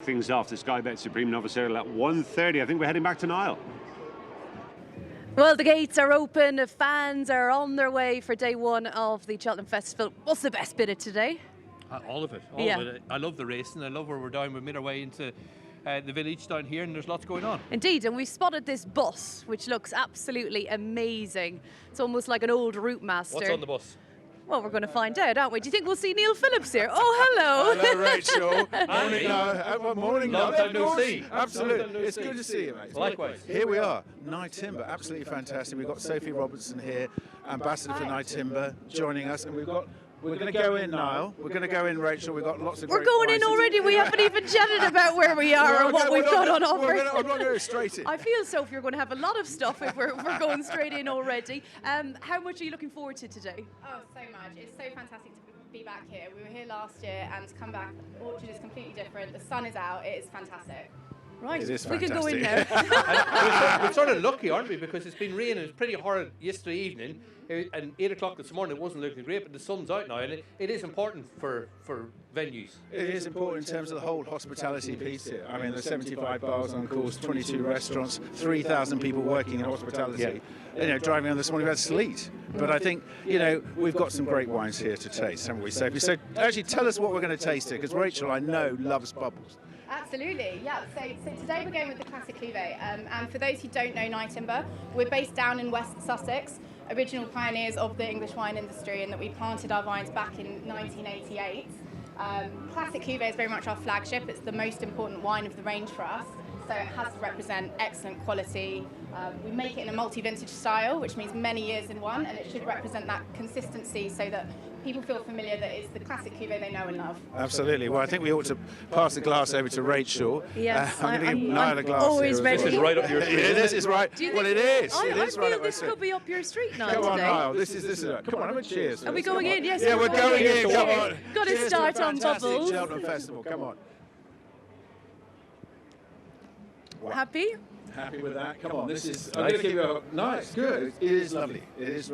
Things off the Sky Bet Supreme Novice Earl at 1:30. I think we're heading back to Niall. Well, the gates are open, the fans are on their way for day one of the Cheltenham Festival. What's the best bit of today? All of it. All of it. I love the racing. I love where we're down. We made our way into the village down here, and there's lots going on. Indeed, and we've spotted this bus, which looks absolutely amazing. It's almost like an old Routemaster. What's on the bus? Well, we're going to find out, aren't we? Do you think we'll see Neil Phillips here? Oh, hello. Hello, Rachel. Morning, Morning, long time no see. Absolutely. It's good to see you, mate. Likewise. Here we are, Nyetimber. Absolutely fantastic. We've got Sophie Robertson here, ambassador for Nyetimber, joining us, and we're going to go in, Niall. We're going to go in, Rachel. We've got lots of. We're going in already. We haven't even chatted about where we are or what we've got on offer. I'm not going straight in. I feel, Sophie, you're going to have a lot of stuff if we're going straight in already. How much are you looking forward to today? Oh, so much. It's so fantastic to be back here. We were here last year, and to come back, Orchard is completely different. The sun is out. It is fantastic. Right, It is we can go in now. We're sort of lucky, aren't we? Because it's been raining. It was pretty horrid yesterday evening, and 8 o'clock this morning it wasn't looking great, but the sun's out now, and it is important for venues. It is important in terms of the whole hospitality piece here. I mean, there's 75 bars on course, 22 restaurants, 3,000 people working in hospitality. Yeah. You know, driving on this morning, we had sleet. But I think, you know, we've got some great wines here to taste, haven't we, Sophie? So actually tell us what we're going to taste here, because Rachel, I know, loves bubbles. Absolutely, yeah. So today we're going with the classic cuvee. And for those who don't know Nyetimber, we're based down in West Sussex, original pioneers of the English wine industry, and that we planted our vines back in 1988. Classic cuvee is very much our flagship. It's the most important wine of the range for us. So it has to represent excellent quality. We make it in a multi-vintage style, which means many years in one, and it should represent that consistency so that people feel familiar that it's the classic cuvee they know and love. Absolutely. Well, I think we ought to pass the glass over to Rachel. Yes, I'm going to give Niall a glass always here. ready. This is right up your street. This is right. Well, it is. I It is right feel up my this street. could be up your street now Come on, today. Niall. This is come on, have a cheers. Are we going in? Yes. Yeah, we're going in. Come on. Got to Cheers start the on fantastic bubbles. Cheltenham Festival. Come on. Wow. Happy? Happy with that? Come on. This is. I'm going to give you a nice. Good. It is lovely. It is.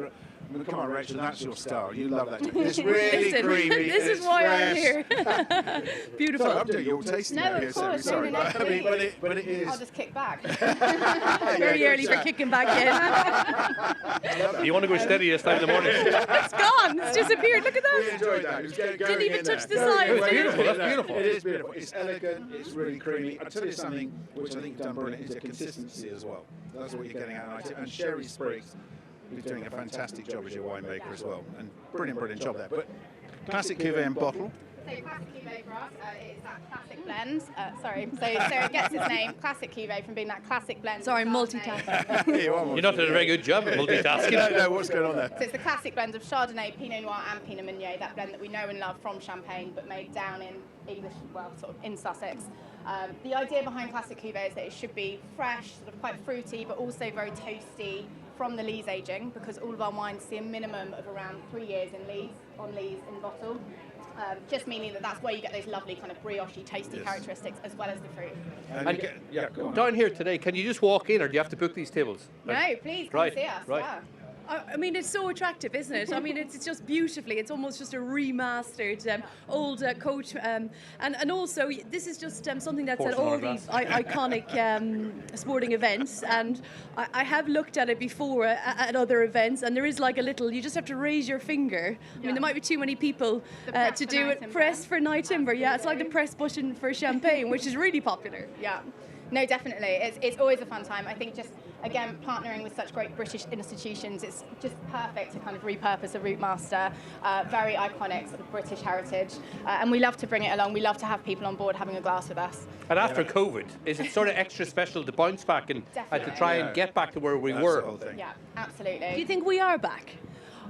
Come on, Rachel. That's your style. You love that. It's really Listen, creamy. this is it's why I'm fresh. here. Beautiful. Sorry, I'm doing your tasting No, out of here, course. Sophie. Sorry, No, but I mean, but it is. I'll just kick back. Very Yeah, early good for chat. kicking back in. You want to go steady this time in the morning? It's gone. It's disappeared. Look at We that. enjoyed that. It was going Didn't even in touch there. the No, sides, it was did it? Beautiful, that's beautiful. It is beautiful. It's elegant. It's really creamy. I'll tell you something which I think done brilliant is a consistency as well. That's what you're getting out of it. And Sherry Spriggs is doing a fantastic job as your winemaker as well. And brilliant job there. But classic cuvee and bottle. So classic cuvee for us is that classic blend. So it gets its name, classic cuvee, from being that classic blend. of Sorry, Chardonnay. multitasking. You're not doing a very good job at multitasking. No, what's going on there? So it's the classic blend of Chardonnay, Pinot Noir and Pinot Meunier, that blend that we know and love from Champagne, but made down in English, well, sort of in Sussex. The idea behind classic cuvee is that it should be fresh, sort of quite fruity, but also very toasty from the lees aging, because all of our wines see a minimum of around 3 years on lees in bottle. Just meaning that's where you get those lovely kind of brioche, toasty characteristics as well as the fruit. And yeah, go on. Down here today, can you just walk in, or do you have to book these tables? No, please come Right, see us. right. Yeah. I mean, it's so attractive, isn't it? I mean, it's just beautifully. It's almost just a remastered old coach. And also, this is just something that's at all these iconic sporting events. And I have looked at it before at other events, and there is like a little, you just have to raise your finger. I mean, there might be too many people to do it. Press for Nyetimber. Yeah, it's like the press button for Champagne, which is really popular. Yeah. No, definitely. It's always a fun time. I think just, again, partnering with such great British institutions, it's just perfect to kind of repurpose a Routemaster, very iconic sort of British heritage. And we love to bring it along. We love to have people on board having a glass with us. And after COVID, is it sort of extra special to bounce back and to try and get back to where we That's were? the whole thing. Yeah, absolutely. Do you think we are back?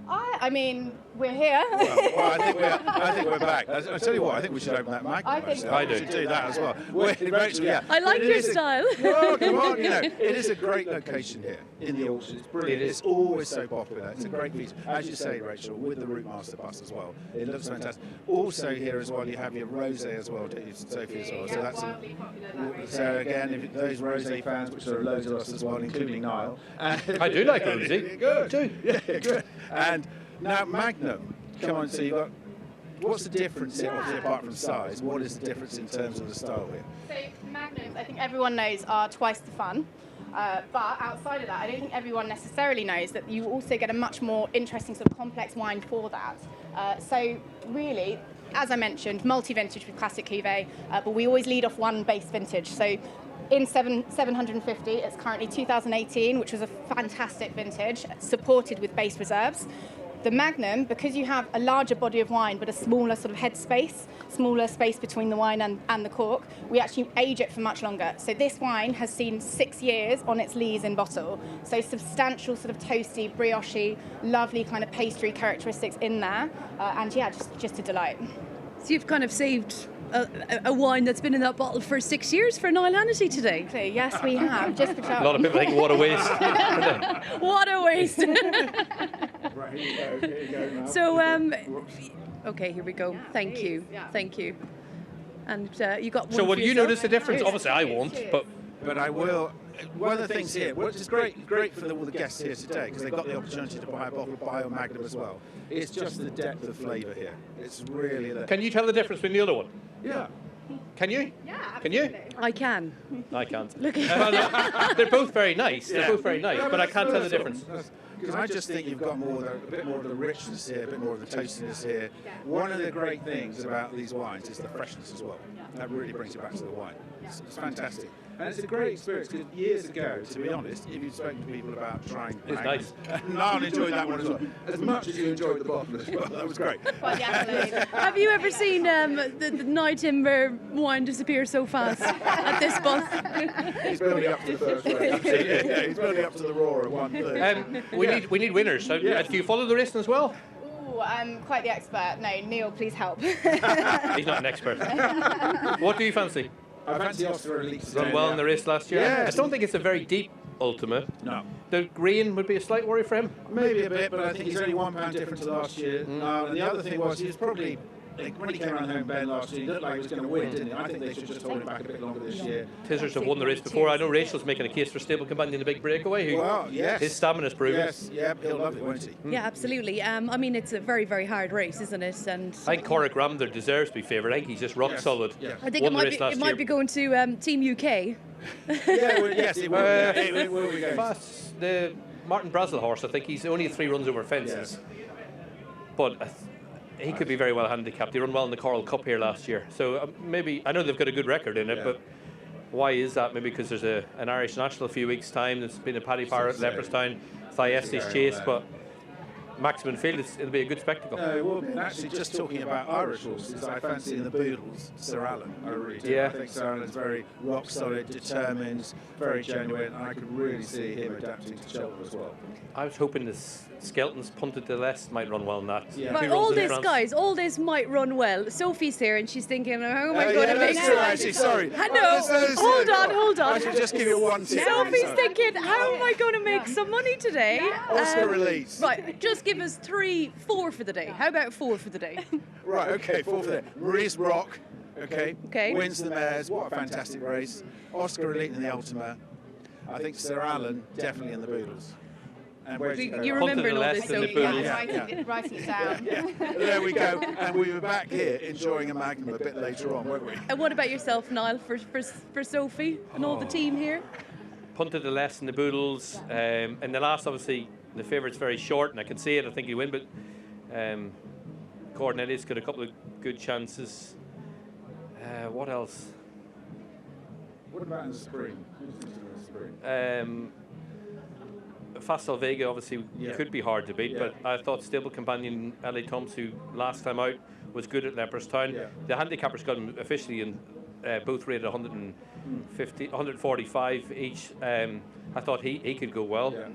I mean, we're here. Well, I think we're back. I'll tell you what, I think we should open that Magnum. I think so. I do. We should do that as well. Rachel, yeah. I like But it your is style. Well, come on, you know, it is a great location here in the Orchard. It's brilliant. It's always so popular. It's a great feature. As you say, Rachel, with the Routemaster bus as well. It looks fantastic. Also here as well, you have your rosé as well, don't you, Sophie, as well. So that's wildly popular, that so again, if those rosé fans, which there are loads of us as well, including Niall. I do like rosé. Good. I do. Yeah, good. And now Magnum. Come on, so you've got what's the difference here, obviously, apart from size? What is the difference in terms of the style here? So magnums, I think everyone knows, are twice the fun. But outside of that, I don't think everyone necessarily knows that you also get a much more interesting sort of complex wine for that. So really, as I mentioned, multi-vintage with classic cuvee, but we always lead off one base vintage. So in 750, it's currently 2018, which was a fantastic vintage, supported with base reserves. The Magnum, because you have a larger body of wine but a smaller sort of head space, smaller space between the wine and the cork, we actually age it for much longer. So this wine has seen 6 years on its lees in bottle. So substantial sort of toasty, brioche, lovely kind of pastry characteristics in there. And yeah, just a delight. So you've kind of saved a wine that's been in that bottle for 6 years for Niall Hannity today. Exactly. Yes, we have. Just for A lot of people think, what a waste. What a waste. Right, here you go now. So, okay, here we go. Thank you. Yeah. Thank you. And you got one So will for you yourself? notice the difference? Cheers. Obviously I won't, but But I will. One of the things here, which is great for all the guests here today, because they've got the opportunity to buy a bottle of Bio Magnum as well. It's just the depth of flavour here. It's really the. can you tell the difference between the other one? Yeah. Can you? Yeah, Can you? absolutely. I can. I can't. Look They're both very nice. They're both very nice, Yeah, but I can't tell the difference. Because I just think you've got a bit more of the richness here, a bit more of the toastiness here. One of the great things about these wines is the freshness as well. That really brings you back to the wine. It's fantastic. And it's a great experience because years ago, to be honest, if you'd spoken to people about trying It's nice. Niall enjoyed that one as well. As much as you enjoyed the bottle as well. That was great. Well, yeah, Have you ever seen the Nyetimber wine disappear so fast at this bus? He's building up to the first race. Yeah, he's building up to the roar at 1:30. We need winners. So, Yeah. do you follow the racing as well? Ooh, I'm quite the expert. No, Neil, please help. He's not an expert. What do you fancy? I fancy Oscar Elite today. Done well in the race last year. Yeah. I don't think it's a very deep Ultima. No. The green would be a slight worry for him. Maybe a bit, but I think he's only £1 different to last year. And the other thing was, he was probably, when he came around home bend last year, he looked like he was going to win, didn't he? I think they should just hold him back a bit longer this year. Tizzers have won the race before. I know Rachel's making a case for Stable Companion in the big breakaway. Who Well, yes. His stamina's proven. Yes, yeah, he'll love it, won't he? Yeah, absolutely. I mean, it's a very, very hard race, isn't it? And I think Corrick Ramder deserves to be favoured. I think he's just rock Yes, solid. yes. I think Won it the might race be, last it might year. be going to Team UK. Yeah, well, yes, it will. It will be going. Fast, the Martin Brazel horse, I think he's only 3 runs over fences. But he could be very well handicapped. He ran well in the Coral Cup here last year. So maybe, I know they've got a good record in it, Yeah. but why is that? Maybe because there's an Irish national a few weeks' time. There's been a Paddy Parrott, Leopardstown, Thyestes chase, but Maximum Field, it'll be a good spectacle. No, it will be. And actually, just talking about Irish horses, I fancy in the Boodles, Sir Alan. I really do. Yeah. I think Sir Alan's very rock solid, determined, very genuine, and I could really see him adapting to Cheltenham as well. I was hoping the Skelton's punted to less might run well in that. Yeah. But Two runs all in this, France. guys, all this might run well. Sophie's here and she's thinking, how am I going Yeah, to make that's true, some? actually, sorry. I know. Hold on. I should just give you one tip. Sophie's thinking, how am I going to make some money today? Oscar release. Right, just give us 4 for the day. How about 4 for the day? Right, okay, 4 for that. Maurice Rock, okay, Okay. wins the Mares. What a fantastic race. Oscar Elite in the Ultima. I think Sir Alan definitely in the Boodles. And where You Punted remembering the all less this, than the Sophie? Boodles. Yeah, writing it down. There we go. And we were back here enjoying a Magnum a bit later on, weren't we? And what about yourself, Niall, for Sophie and all the team here? Punted the less in the Boodles. And the last, obviously, the favourite's very short, and I can see it. I think he'll win, but Cornelius got a couple of good chances. What else? What about in the spring? Who do you think's in the spring? Fastal Vega obviously Yeah. could be hard to beat, Yeah. but I thought Stable Companion L.A. Thompson, who last time out was good at Leopardstown. Yeah. The handicappers got him officially in both rated 150, 145 each. I thought he could go well. Yeah.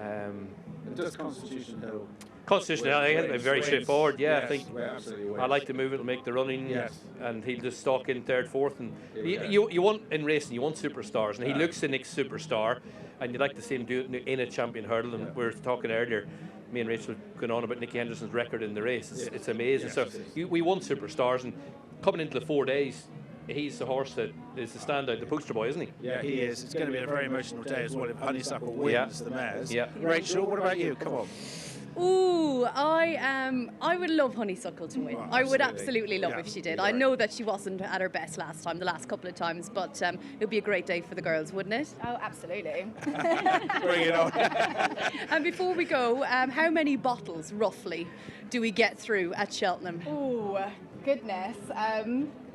And does Constitution Hill? Constitution, I think it's very straightforward. Yeah, I Yes, think well, absolutely I like the move. It'll make the running, Yes. and he'll just stalk in third, fourth, and Yeah. you want in racing, you want superstars, and he Yeah. looks the next superstar, and you'd like to see him do it in a champion hurdle. And Yeah. we were talking earlier, me and Rachel going on about Nicky Henderson's record in the race. It's amazing. Yes, So it is. we want superstars, and coming into the 4 days, he's the horse that is the standout, the poster boy, isn't he? Yeah, he is. It's going to be a very emotional day as well if Honeysuckle wins Yeah. the Mares. Yeah. Rachel, what about you? Come on. Ooh, I would love Honeysuckle to win. Well, I would absolutely. absolutely love Yeah, if she did. you're I right. know that she wasn't at her best the last couple of times, but it would be a great day for the girls, wouldn't it? Oh, absolutely. Bring it on. And before we go, how many bottles, roughly, do we get through at Cheltenham? Ooh, goodness.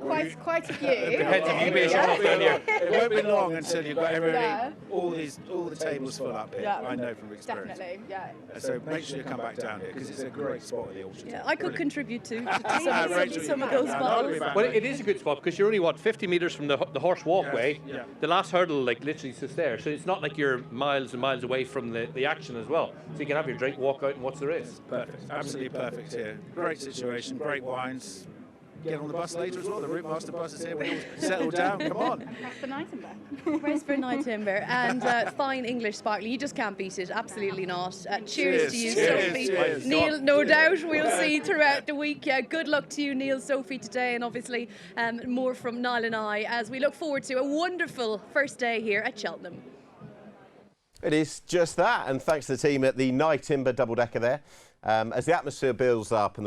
Quite a few. Depends if you base yourself down here. It won't be long until you've got everything, Yeah. all the tables full up here. Yeah. I know from experience. Definitely, yeah. So make sure you come back down here because it's a great spot at the auction. Yeah, I could contribute to Rachel, some you of can. those No, bottles. I'll be back. Well, it is a good spot because you're only, what, 50 metres from the horse walkway. Yes, yeah. The last hurdle, like, literally sits there. So it's not like you're miles and miles away from the action as well. So you can have your drink, walk out and watch the race. Perfect. Absolutely perfect here. Great situation, great wines. Get on the bus later as well. The Routemaster bus is here. We all settle down. Come on. Press for Nyetimber. Race for Nyetimber and fine English sparkling. You just can't beat it. Absolutely not. Cheers to you, Cheers, Sophie. cheers. Neil, no doubt we'll see throughout the week. Good luck to you, Neil, Sophie, today, and obviously more from Niall and I as we look forward to a wonderful first day here at Cheltenham. It is just that, and thanks to the team at the Nyetimber double-decker there. As the atmosphere builds up and